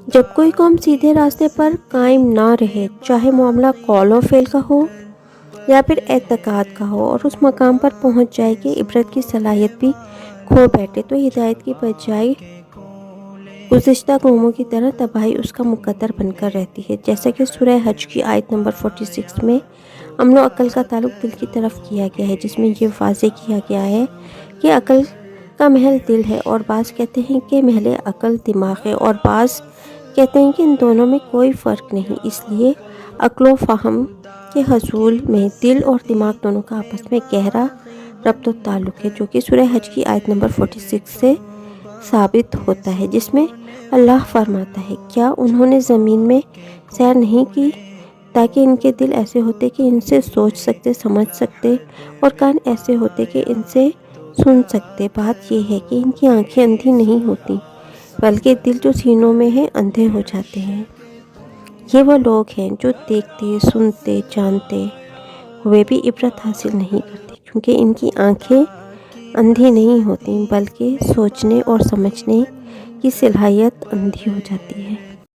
جب کوئی قوم سیدھے راستے پر قائم نہ رہے، چاہے معاملہ قول و فعل کا ہو یا پھر اعتقاد کا ہو، اور اس مقام پر پہنچ جائے کہ عبرت کی صلاحیت بھی کھو بیٹھے، تو ہدایت کی بجائے گزشتہ قوموں کی طرح تباہی اس کا مقدر بن کر رہتی ہے۔ جیسا کہ سورہ حج کی آیت نمبر 46 میں عمل و عقل کا تعلق دل کی طرف کیا گیا ہے، جس میں یہ واضح کیا گیا ہے کہ عقل کا محل دل ہے، اور بعض کہتے ہیں کہ محل عقل دماغ ہے، اور بعض کہتے ہیں کہ ان دونوں میں کوئی فرق نہیں۔ اس لیے عقل و فہم کے حصول میں دل اور دماغ دونوں کا آپس میں گہرا ربط و تعلق ہے، جو کہ سورہ حج کی آیت نمبر 46 سے ثابت ہوتا ہے، جس میں اللہ فرماتا ہے، کیا انہوں نے زمین میں سیر نہیں کی تاکہ ان کے دل ایسے ہوتے کہ ان سے سوچ سکتے، سمجھ سکتے، اور کان ایسے ہوتے کہ ان سے سن سکتے۔ بات یہ ہے کہ ان کی آنکھیں اندھی نہیں ہوتی، بلکہ دل جو سینوں میں ہیں اندھے ہو جاتے ہیں۔ یہ وہ لوگ ہیں جو دیکھتے، سنتے، جانتے ہوئے بھی عبرت حاصل نہیں کرتے، کیونکہ ان کی آنکھیں اندھی نہیں ہوتی، بلکہ سوچنے اور سمجھنے کی صلاحیت اندھی ہو جاتی ہے۔